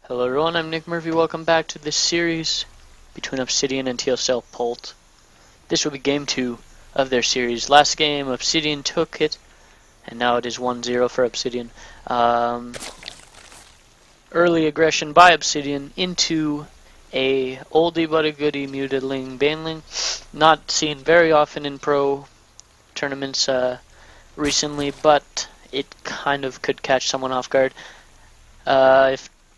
Hello everyone, I'm Nick Murphy. Welcome back to this series between Obsidian and TSLPolt. This will be game 2 of their series. Last game, Obsidian took it, and now it is 1-0 for Obsidian. Early aggression by Obsidian into a oldie but a goodie mutiling baneling. Not seen very often in pro tournaments recently, but it kind of could catch someone off guard.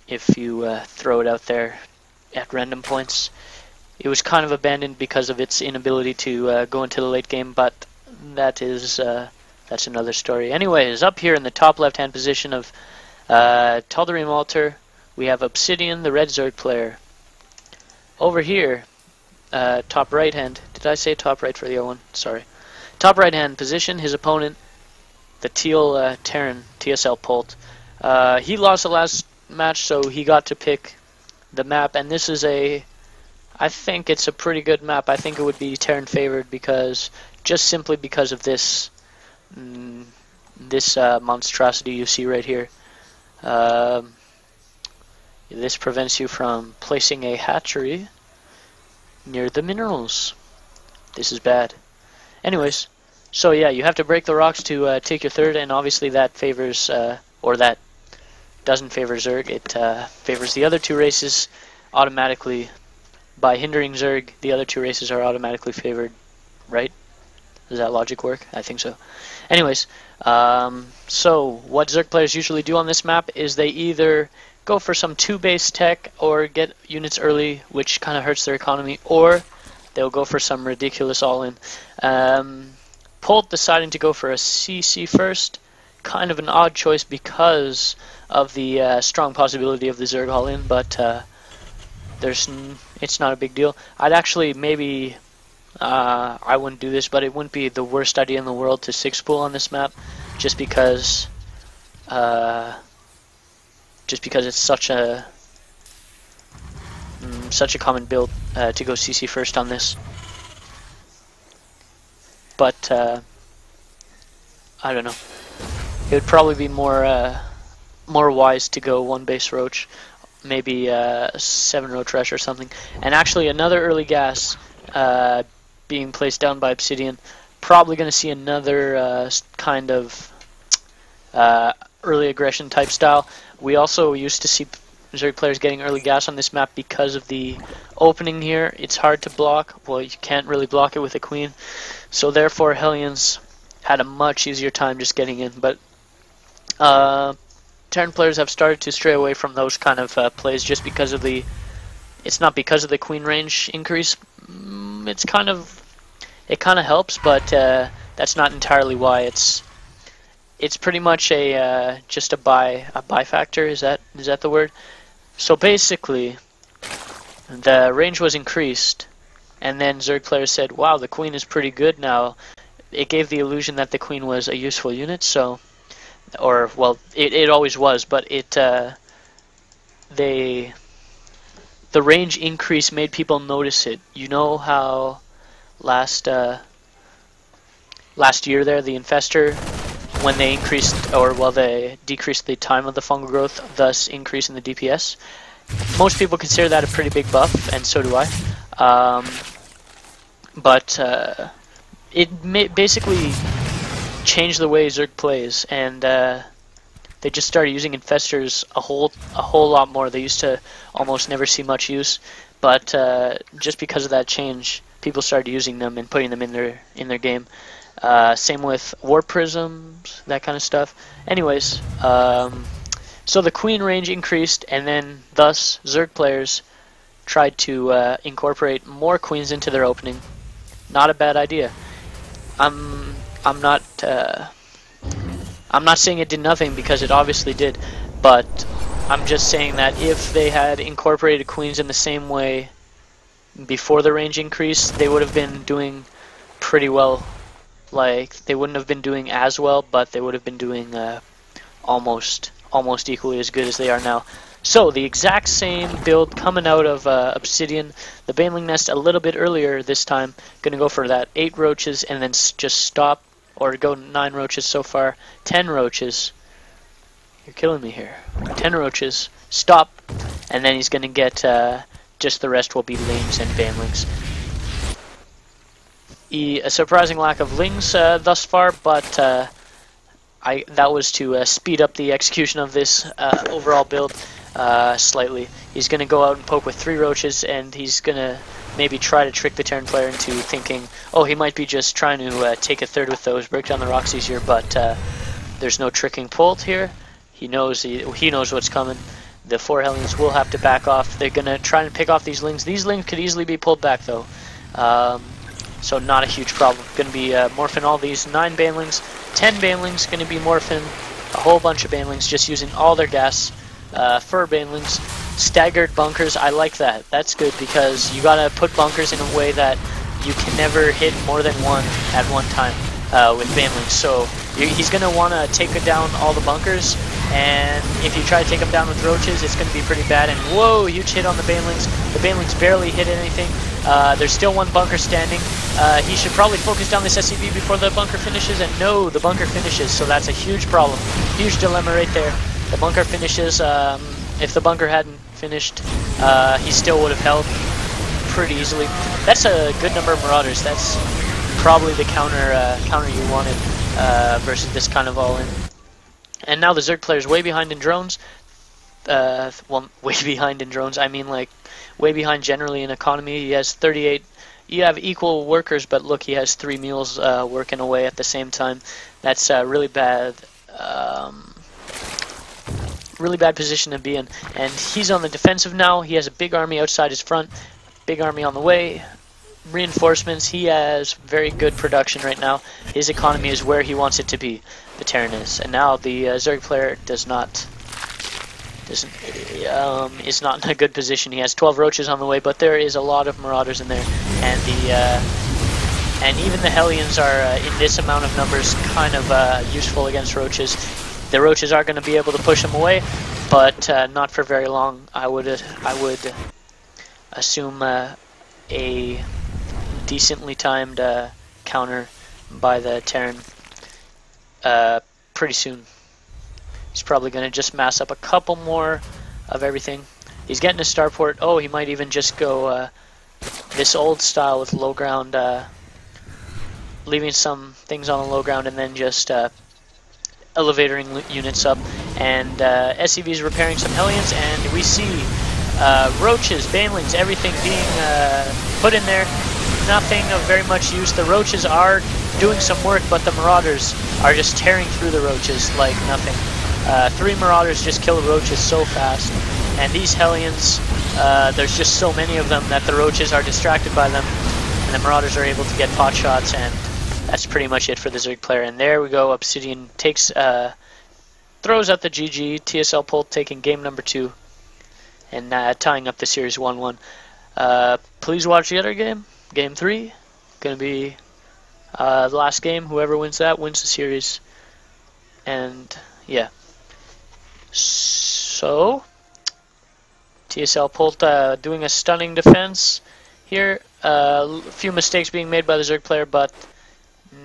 If you throw it out there at random points. It was kind of abandoned because of its inability to go into the late game, but that's another story. Anyways, up here in the top left-hand position of Tal'Darim Altar, we have Obsidian, the red Zerg player. Over here, top right-hand, did I say top right for the other one? Sorry. Top right-hand position, his opponent, the teal Terran, TSLPolt. He lost the last match, so he got to pick the map, and this is I think it's a pretty good map. I think it would be Terran favored just simply because of this monstrosity you see right here. This prevents you from placing a hatchery near the minerals. This is bad. Anyways, so yeah, you have to break the rocks to take your third, and obviously that favors, or that doesn't favor Zerg. It favors the other two races automatically. By hindering Zerg, the other two races are automatically favored, right? Does that logic work? I think so. Anyways, so what Zerg players usually do on this map is they either go for some 2-base tech or get units early, which kind of hurts their economy, or they'll go for some ridiculous all-in. Polt deciding to go for a CC first, kind of an odd choice because of the strong possibility of the Zerg all-in, but it's not a big deal. I'd actually maybe I wouldn't do this, but it wouldn't be the worst idea in the world to 6-pool on this map, just because it's such a common build to go CC first on this. But I don't know. It would probably be more wise to go 1-base roach, maybe 7-roach rush or something. And actually another early gas being placed down by Obsidian. Probably going to see another kind of early aggression type style. We also used to see Zerg players getting early gas on this map because of the opening here. It's hard to block. Well, you can't really block it with a queen. So therefore Hellions had a much easier time just getting in. But Terran players have started to stray away from those kind of plays just because of it's not because of the queen range increase. It kind of helps, but that's not entirely why. It's pretty much just a buy factor. Is that the word? So basically, the range was increased, and then Zerg players said, "Wow, the queen is pretty good now." It gave the illusion that the queen was a useful unit, so. Or, well, it always was, but the range increase made people notice it. You know how last year there, the Infestor, when they they decreased the time of the fungal growth, thus increasing the DPS. Most people consider that a pretty big buff, and so do I. But it basically changed the way Zerg plays, and they just started using Infestors a whole lot more. They used to almost never see much use, but just because of that change, people started using them and putting them in their game. Same with Warp Prisms, that kind of stuff. Anyways, so the queen range increased, and then thus Zerg players tried to incorporate more queens into their opening. Not a bad idea. I'm not saying it did nothing, because it obviously did, but I'm just saying that if they had incorporated queens in the same way before the range increase, they would have been doing pretty well. Like, they wouldn't have been doing as well, but they would have been doing almost equally as good as they are now. So the exact same build coming out of Obsidian. The Baneling Nest a little bit earlier this time. Gonna go for that 8 roaches and then just stop. Or go 9 roaches so far. 10 roaches. You're killing me here. 10 roaches. Stop. and then he's going to get just the rest will be lings and banlings. A surprising lack of lings thus far, but that was to speed up the execution of this overall build slightly. He's going to go out and poke with 3 roaches, and he's going to maybe try to trick the Terran player into thinking, oh, he might be just trying to take a third with those, break down the rocks easier, but there's no tricking Polt here. He knows what's coming. The 4 Hellions will have to back off. They're going to try and pick off these lings. These lings could easily be pulled back, though. So not a huge problem. Going to be morphing all these 9 banlings, 10 banlings, going to be morphing a whole bunch of banlings, just using all their gas for banlings. Staggered bunkers, I like that. That's good because you got to put bunkers in a way that you can never hit more than one at one time with banlings. So he's going to want to take down all the bunkers, and if you try to take them down with roaches, it's going to be pretty bad. And whoa, huge hit on the banlings. The banlings barely hit anything. There's still 1 bunker standing. He should probably focus down this SCV before the bunker finishes, and no, the bunker finishes, so that's a huge problem. Huge dilemma right there. The bunker finishes. If the bunker hadn't finished, he still would have held pretty easily. That's a good number of Marauders. That's probably the counter you wanted versus this kind of all-in. And now the Zerg player's way behind in drones. Well, way behind in drones, I mean like way behind generally in economy. He has 38. You have equal workers, but look, he has 3 mules working away at the same time. That's really bad. Really bad position to be in. And he's on the defensive now. He has a big army outside his front. Big army on the way. Reinforcements. He has very good production right now. His economy is where he wants it to be. The Terran is. And now the Zerg player is not in a good position. He has 12 roaches on the way, but there is a lot of Marauders in there, and and even the Hellions are in this amount of numbers kind of useful against roaches. The roaches are going to be able to push them away, but not for very long. I would assume a decently timed counter by the Terran pretty soon. He's probably going to just mass up a couple more of everything. He's getting a starport. Oh, he might even just go this old style with low ground, leaving some things on the low ground and then just elevatoring units up. And SCV is repairing some Hellions, and we see roaches, banlings, everything being put in there. Nothing of very much use. The roaches are doing some work, but the Marauders are just tearing through the roaches like nothing. 3 Marauders just kill the roaches so fast, and these Hellions, there's just so many of them that the roaches are distracted by them, and the Marauders are able to get pot shots, and that's pretty much it for the Zerg player. And there we go, Obsidian takes, throws out the GG, TSLPolt taking game number 2, and tying up the series 1-1. Please watch the other game, game 3, gonna be the last game. Whoever wins that wins the series, and yeah. So, TSLPolt doing a stunning defense here. A few mistakes being made by the Zerg player, but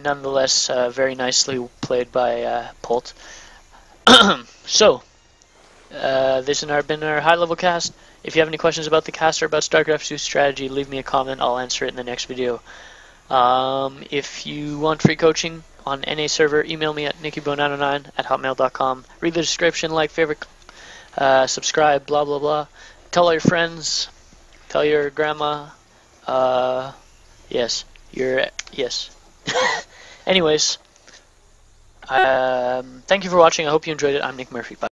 nonetheless very nicely played by Polt. So, this has been our high-level cast. If you have any questions about the cast or about StarCraft 2 strategy, leave me a comment. I'll answer it in the next video. If you want free coaching on NA server, email me at nickyboy909@hotmail.com. Read the description, like, favorite, subscribe, blah blah blah. Tell all your friends, tell your grandma, yes. Anyways, thank you for watching. I hope you enjoyed it. I'm Nick Murphy. Bye.